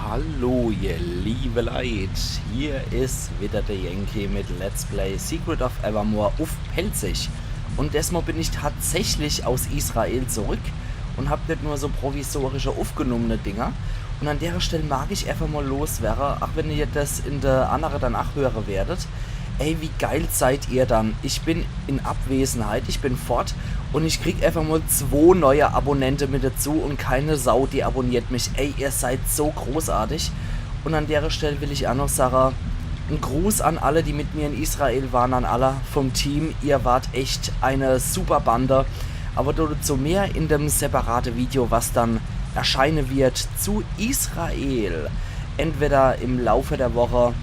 Hallo ihr liebe Leute, hier ist wieder der Yankee mit Let's Play Secret of Evermore auf Pelzig. Und desmal bin ich tatsächlich aus Israel zurück und habe nicht nur so provisorische aufgenommene Dinger. Und an der Stelle mag ich einfach mal loswerden, auch wenn ihr das in der anderen dann auch hören werdet. Ey, wie geil seid ihr dann? Ich bin in Abwesenheit, ich bin fort und ich krieg einfach mal 2 neue Abonnenten mit dazu und keine Sau, die abonniert mich. Ey, ihr seid so großartig. Und an der Stelle will ich auch noch sagen, ein Gruß an alle, die mit mir in Israel waren, an alle vom Team. Ihr wart echt eine super Bande. Aber dazu mehr in dem separaten Video, was dann erscheinen wird zu Israel. Entweder im Laufe der Woche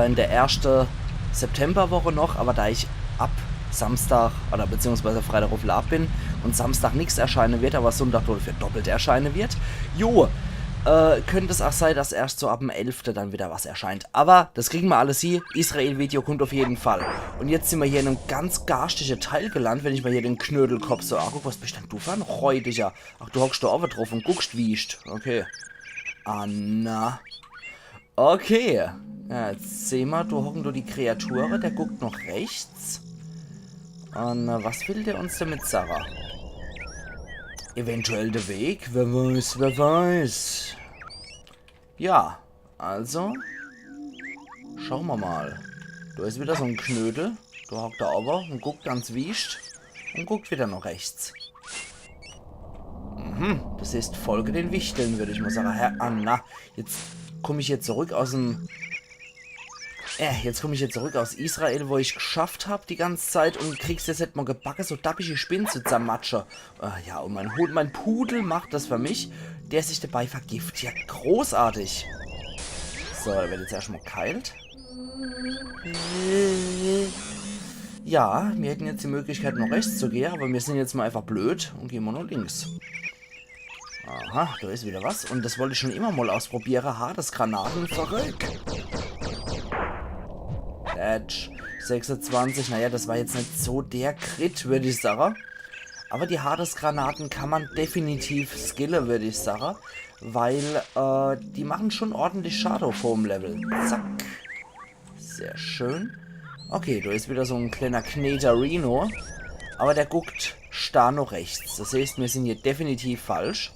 in der ersten Septemberwoche noch, aber da ich ab Samstag oder beziehungsweise Freitag auf Lab bin und Samstag nichts erscheinen wird, aber Sonntag dafür doppelt erscheinen wird, könnte es auch sein, dass erst so ab dem 11. dann wieder was erscheint. Aber das kriegen wir alles hier. Israel-Video kommt auf jeden Fall. Und jetzt sind wir hier in einem ganz garstigen Teil gelandet, wenn ich mal hier den Knödelkopf so angucke. Was bist denn du für ein Räudiger? Ach, du hockst da oben drauf und guckst, wie ich. Okay. Anna. Okay. Ja, jetzt sehen wir, du hocken du die Kreatur, der guckt noch rechts. Und was will der uns damit sagen? Eventuell der Weg? Wer weiß, wer weiß. Ja, also. Schauen wir mal. Da ist wieder so ein Knödel. Du hockt da oben und guckt ganz wischt. Und guckt wieder noch rechts. Das ist Folge den Wichteln, würde ich mal sagen. Herr Anna, jetzt komme ich hier zurück aus dem... Jetzt komme ich hier zurück aus Israel, wo ich geschafft habe die ganze Zeit und kriegst jetzt nicht mal gebacken, so dappige Spinnen zu zermatschen. Ja, und mein Pudel macht das für mich, der sich dabei vergift. Ja, großartig. So, da wird jetzt erstmal keilt. Ja, wir hätten jetzt die Möglichkeit, noch rechts zu gehen, aber wir sind jetzt mal einfach blöd und gehen mal nur links. Aha, da ist wieder was. Und das wollte ich schon immer mal ausprobieren. Hades-Granaten, verrückt. Edge 26, naja, das war jetzt nicht so der Crit, würde ich sagen. Aber die Hades-Granaten kann man definitiv skillen, würde ich sagen. Weil, die machen schon ordentlich Schaden auf hohem Level. Zack. Sehr schön. Okay, da ist wieder so ein kleiner Kneterino. Aber der guckt starr noch rechts. Das heißt, wir sind hier definitiv falsch.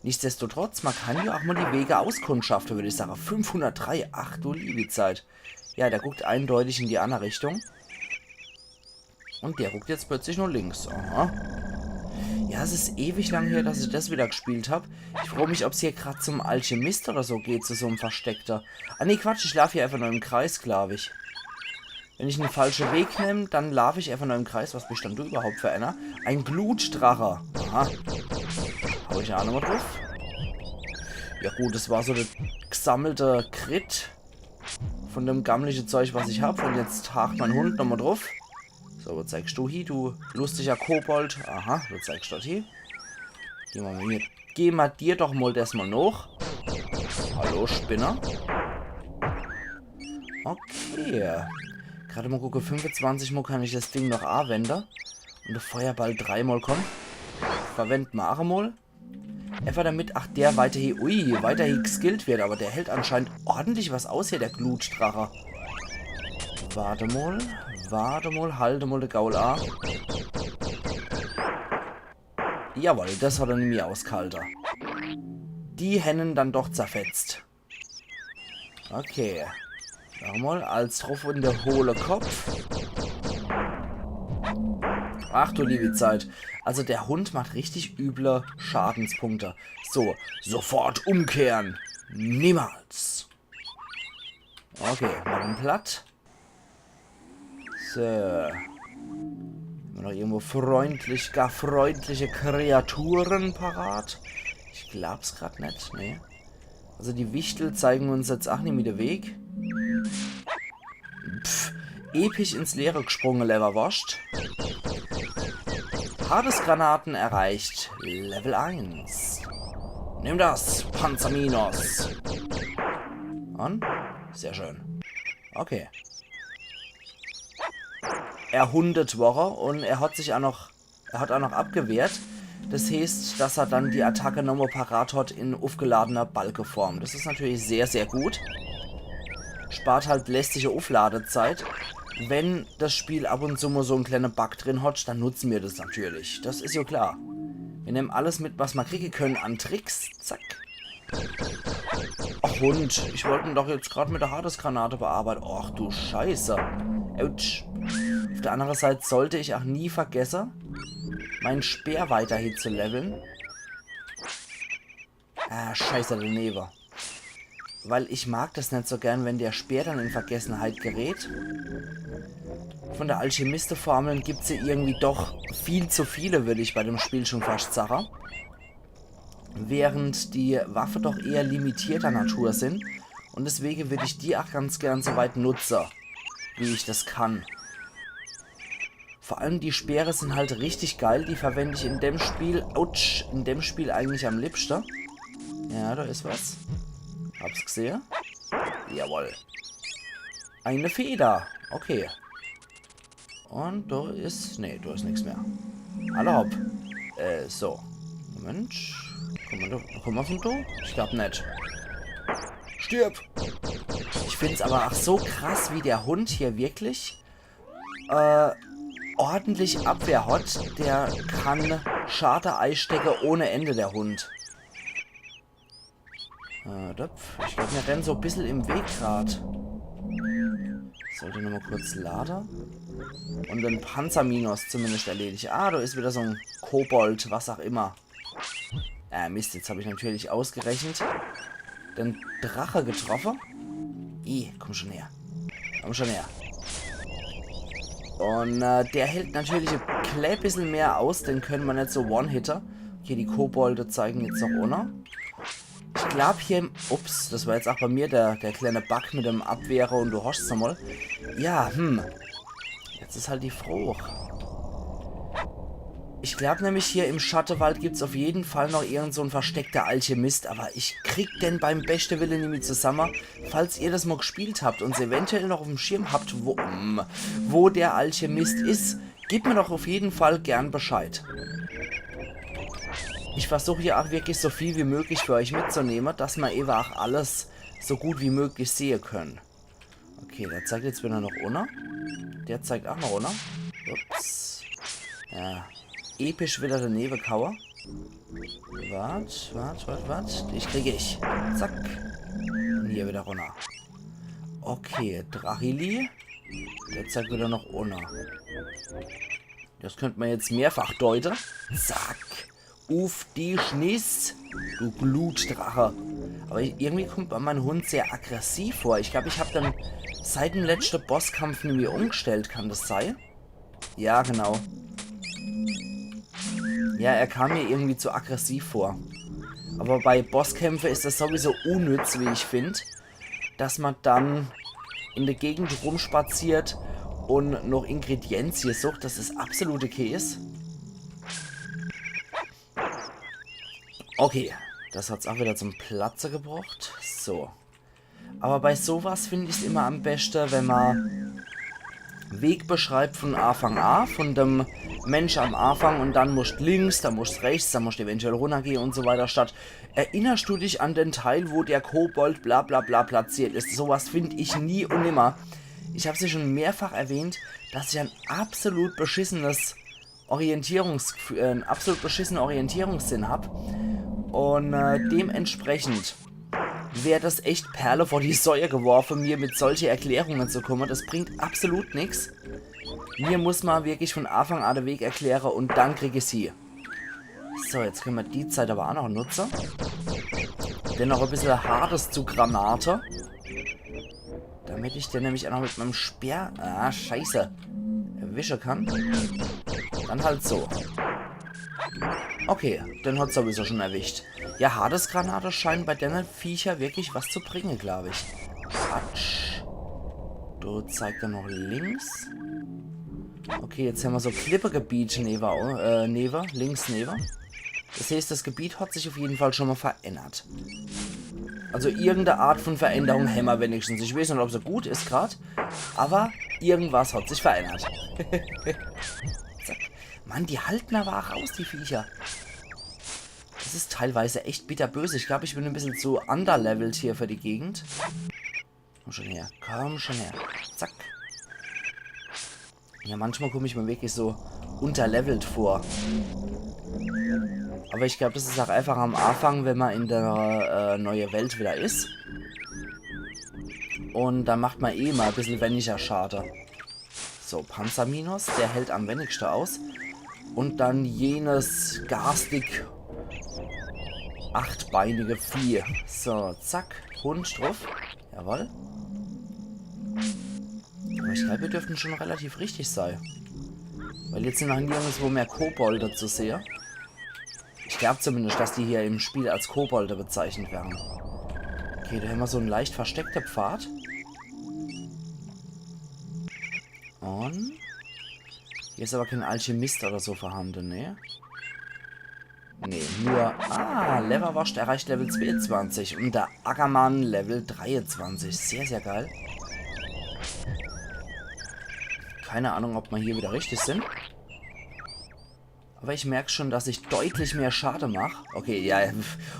Nichtsdestotrotz, man kann ja auch mal die Wege auskundschaften, würde ich sagen. 503, ach du liebe Zeit. Ja, der guckt eindeutig in die andere Richtung. Und der guckt jetzt plötzlich nur links. Aha. Ja, es ist ewig lang her, dass ich das wieder gespielt habe. Ich frage mich, ob es hier gerade zum Alchemist oder so geht, zu so einem Versteckter. Ah, nee, Quatsch, ich laufe hier einfach nur im Kreis, glaube ich. Wenn ich einen falschen Weg nehme, dann laufe ich einfach nur im Kreis. Was bist denn du überhaupt für einer? Ein Blutstrache. Aha. Hau ich auch nochmal drauf. Ja gut, das war so der gesammelte Crit von dem gammelige Zeug, was ich habe. Und jetzt hakt mein Hund nochmal drauf. So, was zeigst du hier, du lustiger Kobold? Aha, was zeigst du hier? Geh mal dir doch mal das mal noch. Hallo, Spinner. Okay. Gerade mal gucke, 25 Mal kann ich das Ding noch anwenden. Und der Feuerball 3 Mal kommt. Verwenden wir auch mal. Einfach damit, ach, der weiter hier, weiter hier geskillt wird, aber der hält anscheinend ordentlich was aus hier, der Glutstrache. Warte mal, halte mal den Gaul an. Jawohl, das hat er nämlich ausgehalten. Die Hennen dann doch zerfetzt. Okay. Nochmal, als drauf in der hohle Kopf. Ach du liebe Zeit. Also der Hund macht richtig üble Schadenspunkte. So, sofort umkehren. Niemals. Okay, machen platt. So. Haben wir noch irgendwo gar freundliche Kreaturen parat? Ich glaub's gerade nicht, ne? Also die Wichtel zeigen uns jetzt auch nicht mit der Weg. Pff, episch ins Leere gesprungen, Leverwurst. Hades-Granaten erreicht. Level 1. Nimm das, Panzerminos. Und? Sehr schön. Okay. Er hundet Woche und er hat auch noch abgewehrt. Das heißt, dass er dann die Attacke nochmal parat hat in aufgeladener Balkeform. Das ist natürlich sehr, sehr gut. Spart halt lästige Aufladezeit. Wenn das Spiel ab und zu mal so einen kleinen Bug drin hat, dann nutzen wir das natürlich. Das ist ja klar. Wir nehmen alles mit, was wir kriegen können an Tricks. Zack. Ach Hund, ich wollte ihn doch jetzt gerade mit der Hades-Granate bearbeiten. Ach du Scheiße. Autsch. Auf der anderen Seite sollte ich auch nie vergessen, meinen Speer weiterhin zu leveln. Ah, scheiße, daneben. Weil ich mag das nicht so gern, wenn der Speer dann in Vergessenheit gerät. Von der Alchemiste-Formeln gibt es ja irgendwie doch viel zu viele, würde ich bei dem Spiel schon fast sagen. Während die Waffe doch eher limitierter Natur sind. Und deswegen würde ich die auch ganz gern so weit nutzen, wie ich das kann. Vor allem die Speere sind halt richtig geil. Die verwende ich in dem Spiel, ouch, in dem Spiel eigentlich am liebsten. Ja, da ist was. Hab's gesehen. Jawohl. Eine Feder. Okay. Und da ist... Ne, da ist nichts mehr. Alle hopp. So. Moment. Kommen wir von da? Ich glaube nicht. Stirb! Ich finde es aber auch so krass, wie der Hund hier wirklich ordentlich Abwehr hat. Der kann Scharte einstecken ohne Ende, der Hund. Ich glaube, wir rennen so ein bisschen im Weg gerade. Sollte nochmal kurz laden. Und den Panzerminus zumindest erledigt. Ah, da ist wieder so ein Kobold, was auch immer. Mist, jetzt habe ich natürlich ausgerechnet den Drache getroffen. Komm schon her. Komm schon her. Und der hält natürlich ein klein bisschen mehr aus. Den können wir nicht so One-Hitter. Okay, die Kobolde zeigen jetzt noch ohne. Ich glaube hier... Ups, das war jetzt auch bei mir der kleine Bug mit dem Abwehrer und du hast es nochmal. Ja, Jetzt ist halt die Frucht. Ich glaube nämlich hier im Schattenwald gibt es auf jeden Fall noch irgend so ein versteckter Alchemist, aber ich krieg den beim besten Willen nicht mehr zusammen. Falls ihr das mal gespielt habt und es eventuell noch auf dem Schirm habt, wo der Alchemist ist, gebt mir doch auf jeden Fall gern Bescheid. Ich versuche hier auch wirklich so viel wie möglich für euch mitzunehmen, dass wir eben auch alles so gut wie möglich sehen können. Okay, der zeigt jetzt wieder noch ohne. Der zeigt auch noch ohne. Ups. Ja. Episch wieder der Nebelkauer. Wart. Ich kriege ich. Zack. Und hier wieder runter. Okay, Drachili. Der zeigt wieder noch ohne. Das könnte man jetzt mehrfach deuten. Zack. Uff, die Schniss. Du Glutdrache. Aber irgendwie kommt bei meinem Hund sehr aggressiv vor. Ich glaube, ich habe dann seit dem letzten Bosskampf nie mehr umgestellt. Kann das sein? Ja, genau. Ja, er kam mir irgendwie zu aggressiv vor. Aber bei Bosskämpfen ist das sowieso unnütz, wie ich finde. Dass man dann in der Gegend rumspaziert und noch Ingredienzien sucht. Das ist absolute Käse. Okay, das hat es auch wieder zum Platze gebracht. So. Aber bei sowas finde ich es immer am besten, wenn man Weg beschreibt von Anfang an, von dem Mensch am Anfang und dann musst links, dann musst rechts, dann musst eventuell runtergehen und so weiter. Statt erinnerst du dich an den Teil, wo der Kobold bla bla bla platziert ist. Sowas finde ich nie und nimmer. Ich habe es ja schon mehrfach erwähnt, dass ich ein absolut beschissenes einen absolut beschissenen Orientierungssinn habe. Und dementsprechend wäre das echt Perle vor die Säue geworfen, mir mit solchen Erklärungen zu kommen. Das bringt absolut nichts. Mir muss man wirklich von Anfang an den Weg erklären und dann kriege ich sie. So, jetzt können wir die Zeit aber auch noch nutzen. Denn noch ein bisschen Hades zu Granate. Damit ich den nämlich auch noch mit meinem Speer... scheiße. Erwischen kann. Dann halt so. Okay, den hat sowieso schon erwischt. Ja, Hades-Granate scheint bei den Viecher wirklich was zu bringen, glaube ich. Quatsch. Du zeigt er noch links. Okay, jetzt haben wir so Klippegebiet links neben. Das heißt, das Gebiet hat sich auf jeden Fall schon mal verändert. Also irgendeine Art von Veränderung haben wir wenigstens. Ich weiß nicht, ob sie gut ist gerade, aber irgendwas hat sich verändert. Zack. Mann, die halten aber auch aus, die Viecher. Das ist teilweise echt bitterböse. Ich glaube, ich bin ein bisschen zu underlevelt hier für die Gegend. Komm schon her. Komm schon her. Zack. Ja, manchmal komme ich mir wirklich so unterlevelt vor. Aber ich glaube, das ist auch einfach am Anfang, wenn man in der neuen Welt wieder ist. Und dann macht man eh mal ein bisschen weniger Schade. So, Panzerminus, der hält am wenigsten aus. Und dann jenes garstig achtbeinige Vieh. So, zack, Hund drauf. Jawohl. Aber ich glaube, wir dürften schon relativ richtig sein. Weil jetzt sind noch nirgendwo mehr Kobolde zu sehen. Ich glaube zumindest, dass die hier im Spiel als Kobolde bezeichnet werden. Okay, da haben wir so einen leicht versteckten Pfad. Und hier ist aber kein Alchemist oder so vorhanden, ne? Ne, nur... Ah, Leverwascht erreicht Level 22 und der Ackermann Level 23. Sehr, sehr geil. Keine Ahnung, ob wir hier wieder richtig sind. Aber ich merke schon, dass ich deutlich mehr Schade mache. Okay, ja,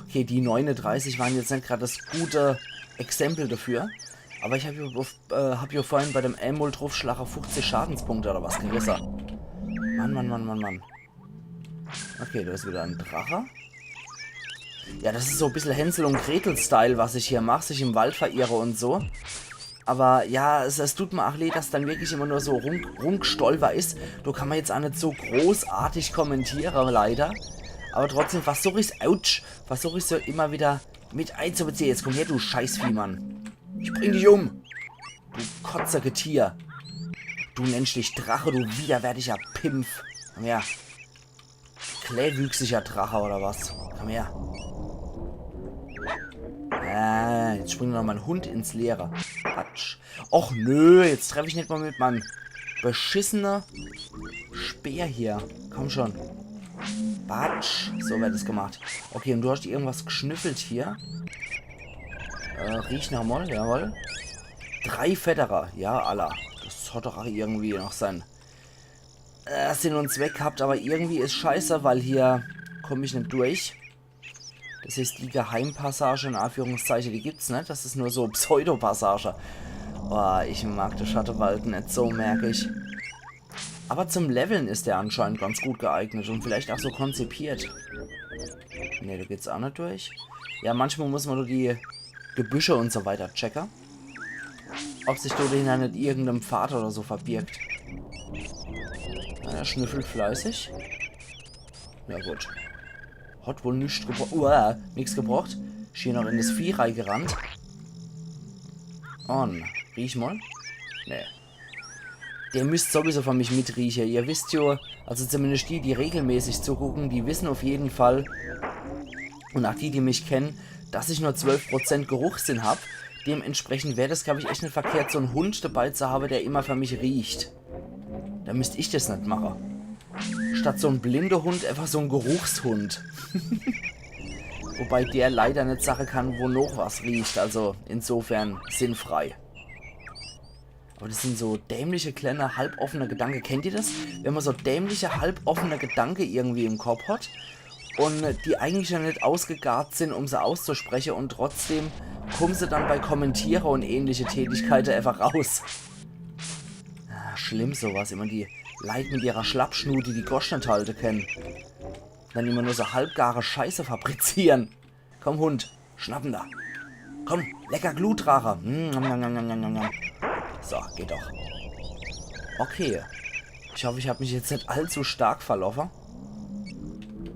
okay, die 39 waren jetzt nicht gerade das gute Exempel dafür. Aber ich habe hier vorhin bei dem Elmul-Truffschlag auf 50 Schadenspunkte oder was gerissen. Mann. Okay, da ist wieder ein Drache. Ja, das ist so ein bisschen Hänsel und Gretel-Style, was ich hier mache, sich im Wald verirre und so. Aber ja, es tut mir auch leid, dass dann wirklich immer nur so rumgestolper ist. Da kann man jetzt auch nicht so großartig kommentieren, leider. Aber trotzdem versuche ich es, versuche ich so immer wieder mit einzubeziehen. Jetzt komm her, du Scheißvieh, Mann. Ich bring dich um. Du kotzige Tier. Du nennst dich Drache, du widerwärtiger Pimpf. Komm her. Kläwüchsiger Drache oder was? Komm her. Jetzt springt noch mein Hund ins Leere. Quatsch. Och nö, jetzt treffe ich nicht mal mit meinem beschissenen Speer hier. Komm schon. Batsch. So wird es gemacht. Okay, und du hast irgendwas geschnüffelt hier. Riech nach Moll, jawohl. 3 Fetterer. Ja, Allah. Das hat doch auch irgendwie noch sein Sinn und Zweck gehabt, aber irgendwie ist scheiße, weil hier komme ich nicht durch. Das ist die Geheimpassage, in Anführungszeichen, die gibt's nicht. Das ist nur so Pseudopassage. Boah, ich mag den Schattenwald nicht so, merke ich. Aber zum Leveln ist der anscheinend ganz gut geeignet und vielleicht auch so konzipiert. Ne, da geht's auch nicht durch. Ja, manchmal muss man nur die Gebüsche und so weiter checken. Ob sich dort hinter nicht irgendeinem Pfad oder so verbirgt. Er schnüffelt fleißig. Ja gut. Hat wohl nichts gebraucht. Nichts gebraucht. Ist hier noch in das Vieh reingerannt. Und riech mal. Nee. Der müsst sowieso von mich mitriechen. Ihr wisst ja, also zumindest die regelmäßig zugucken, die wissen auf jeden Fall, und auch die mich kennen, dass ich nur 12% Geruchssinn habe. Dementsprechend wäre das, glaube ich, echt nicht verkehrt, so einen Hund dabei zu haben, der immer für mich riecht. Da müsste ich das nicht machen. Statt so ein blinder Hund einfach so ein Geruchshund. Wobei der leider nicht sagen kann, wo noch was riecht. Also insofern sinnfrei. Aber das sind so dämliche, kleine, halboffene Gedanken. Kennt ihr das? Wenn man so dämliche, halboffene Gedanken irgendwie im Kopf hat und die eigentlich ja nicht ausgegart sind, um sie auszusprechen, und trotzdem kommen sie dann bei Kommentieren und ähnliche Tätigkeiten einfach raus. Schlimm sowas. Immer die Leute mit ihrer Schlappschnute, die Gosch nicht halten können. Dann immer nur so halbgare Scheiße fabrizieren. Komm, Hund, schnappen da. Komm, lecker Glutdrache. So, geht doch. Okay. Ich hoffe, ich habe mich jetzt nicht allzu stark verlaufen.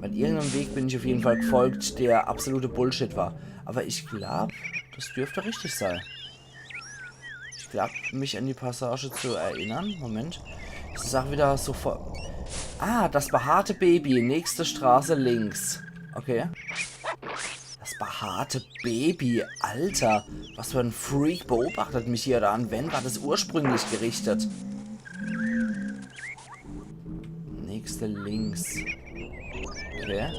Bei irgendeinem Weg bin ich auf jeden Fall gefolgt, der absolute Bullshit war. Aber ich glaube, das dürfte richtig sein. Ich glaube, mich an die Passage zu erinnern. Moment. Das ist auch wieder sofort... Ah, das behaarte Baby. Nächste Straße links. Okay. Das behaarte Baby. Alter. Was für ein Freak beobachtet mich hier da an. Wenn war das ursprünglich gerichtet? Nächste links. Okay.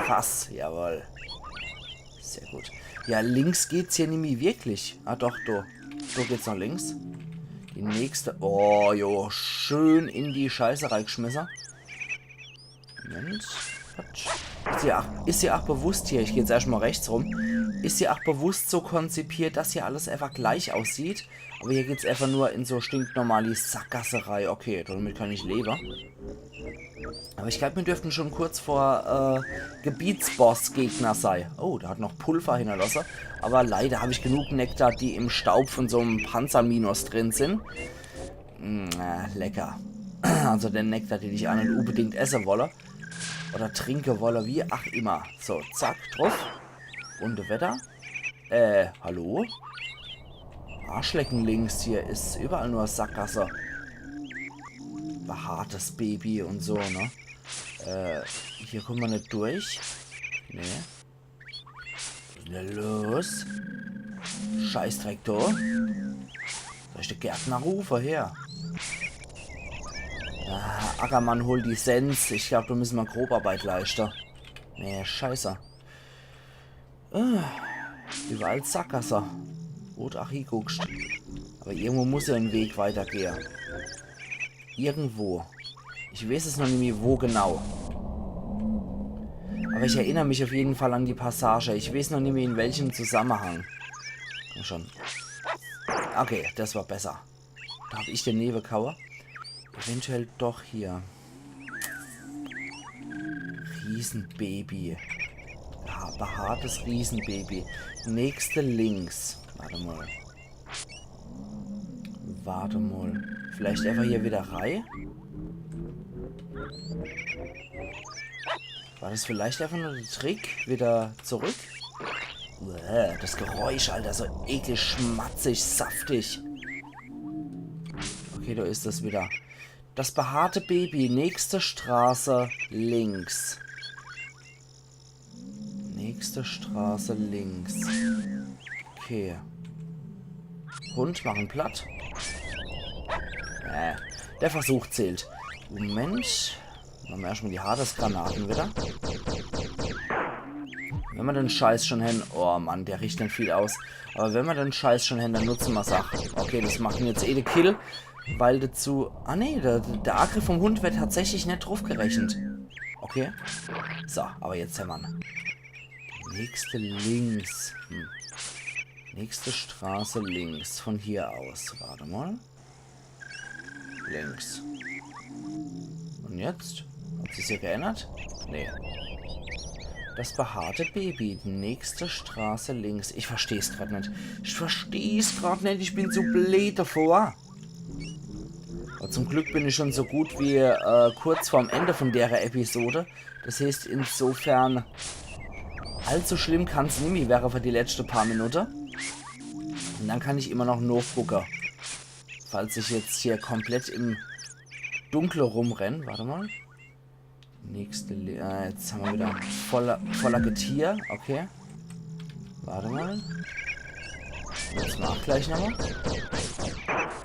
Fass. Jawohl. Sehr gut. Ja, links geht's hier nämlich wirklich. Ah, doch, da. Da geht's nach links. Die nächste... Oh, jo. Schön in die Scheiße reingeschmissen. Moment. Quatsch. Ist sie auch bewusst hier, ich gehe jetzt erstmal rechts rum, ist sie auch bewusst so konzipiert, dass hier alles einfach gleich aussieht. Aber hier geht es einfach nur in so stinknormale Sackgasserei. Okay, damit kann ich leben. Aber ich glaube, wir dürften schon kurz vor Gebietsboss-Gegner sein. Oh, da hat noch Pulver hinterlassen. Aber leider habe ich genug Nektar, die im Staub von so einem Panzerminus drin sind. Lecker. Also den Nektar, den ich einen unbedingt essen wolle. Oder trinke wolle, wie ach immer. So, zack, drauf. Und Wetter. Hallo? Arschlecken links hier ist überall nur Sackgasse. Behaartes Baby und so, ne? Hier kommen wir nicht durch. Nee. Was ist denn los? Scheiß Traktor. Soll ich den Gärtner rufen? Her. Ackermann, hol die Sens. Ich glaube, da müssen wir Grobarbeit leisten. Nee, scheiße. Überall Sackgasse. Rot ach guckst. Aber irgendwo muss ja ein Weg weitergehen. Irgendwo. Ich weiß es noch nicht mehr, wo genau. Aber ich erinnere mich auf jeden Fall an die Passage. Ich weiß noch nicht mehr, in welchem Zusammenhang. Komm schon. Okay, das war besser. Da habe ich den Nebelkauer. Eventuell doch hier. Riesenbaby. Ja, behaartes Riesenbaby. Nächste links. Warte mal. Warte mal. Vielleicht einfach hier wieder rein? War das vielleicht einfach nur der Trick? Wieder zurück? Das Geräusch, Alter. So eklig, schmatzig, saftig. Okay, da ist das wieder. Das behaarte Baby. Nächste Straße links. Nächste Straße links. Okay. Hund machen platt. Der Versuch zählt. Moment. Machen wir erstmal die Hades-Granaten wieder. Wenn wir den Scheiß schon hin... Oh Mann, der riecht nicht viel aus. Aber wenn wir den Scheiß schon hin, dann nutzen wir es auch. Okay, das machen jetzt eh den Kill. Weil dazu... Ah ne, der Angriff vom Hund wird tatsächlich nicht drauf gerechnet. Okay. So, aber jetzt haben wir. Nächste links. Nächste Straße links. Von hier aus. Warte mal. Links. Und jetzt? Hat sich hier geändert? Nee. Das behaarte Baby. Nächste Straße links. Ich verstehe es gerade nicht. Ich verstehe es gerade nicht. Ich bin so blöd davor. Aber zum Glück bin ich schon so gut wie kurz vorm Ende von der Episode. Das heißt, insofern allzu schlimm kann es nicht mehr wäre für die letzten paar Minuten. Und dann kann ich immer noch nachgucken. Falls ich jetzt hier komplett im Dunkle rumrenne. Warte mal. Nächste... jetzt haben wir wieder voller Getier. Okay. Warte mal. Jetzt mach gleich nochmal.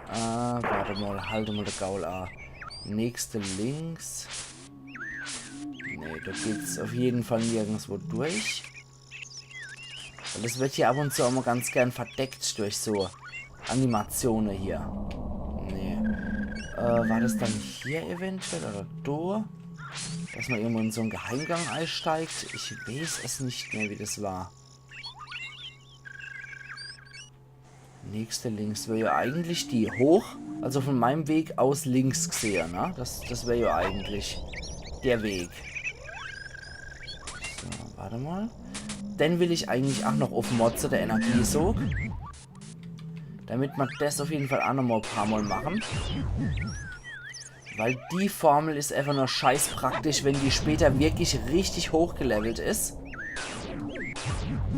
Warte mal. Halte mal der Gaul A. Nächste links. Nee, da geht's auf jeden Fall nirgendwo durch. Weil das wird hier ab und zu auch mal ganz gern verdeckt durch so Animationen hier. Nee. War das dann hier eventuell oder da? Dass man irgendwo in so einen Geheimgang einsteigt? Ich weiß es nicht mehr, wie das war. Nächste links wäre ja eigentlich die hoch. Also von meinem Weg aus links gesehen, ne? Das wäre ja eigentlich der Weg. So, warte mal. Dann will ich eigentlich auch noch auf Motze der Energiesog. Damit wir das auf jeden Fall auch noch mal ein paar Mal machen. Weil die Formel ist einfach nur scheiß praktisch, wenn die später wirklich richtig hochgelevelt ist.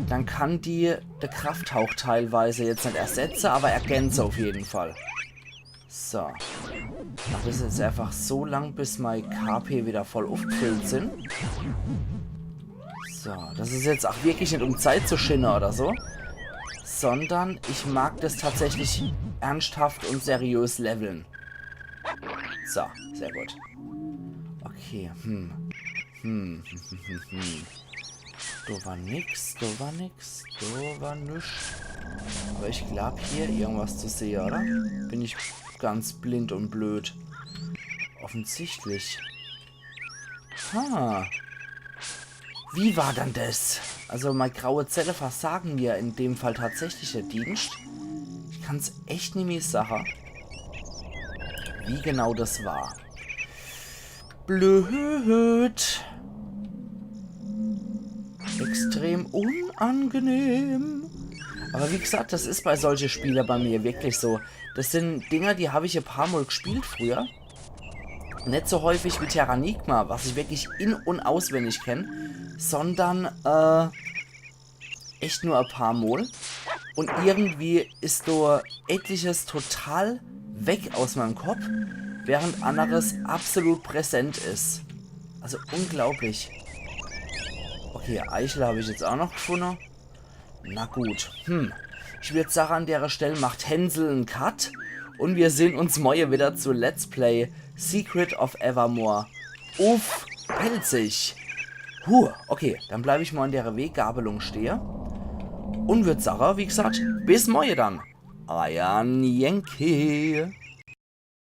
Dann kann die der Krafthauch teilweise jetzt nicht ersetzen, aber ergänzen auf jeden Fall. So. Ich mache das jetzt einfach so lang, bis mein KP wieder voll aufgefüllt sind. So, das ist jetzt auch wirklich nicht um Zeit zu schinnen oder so. Sondern ich mag das tatsächlich ernsthaft und seriös leveln. So, sehr gut. Okay, Da war nix, da war nix, da war nichts. Aber ich glaube hier irgendwas zu sehen, oder? Bin ich ganz blind und blöd. Offensichtlich. Wie war dann das? Also, meine graue Zelle versagen mir in dem Fall tatsächlich der Dienst. Ich kann es echt nicht mehr sagen, wie genau das war. Blöd. Extrem unangenehm. Aber wie gesagt, das ist bei solchen Spielen bei mir wirklich so. Das sind Dinger, die habe ich ein paar Mal gespielt früher. Nicht so häufig wie Terranigma, was ich wirklich in- und auswendig kenne, sondern echt nur ein paar Mal. Und irgendwie ist da etliches total weg aus meinem Kopf, während anderes absolut präsent ist. Also unglaublich. Okay, Eichel habe ich jetzt auch noch gefunden. Na gut. Ich würde sagen, an der Stelle macht Hänsel einen Cut. Und wir sehen uns morgen wieder zu Let's Play Secret of Evermore. Uff, pelzig. Okay, dann bleibe ich mal an der Weggabelung stehen. Und würde sagen, wie gesagt, bis morgen dann. Euer Yankee.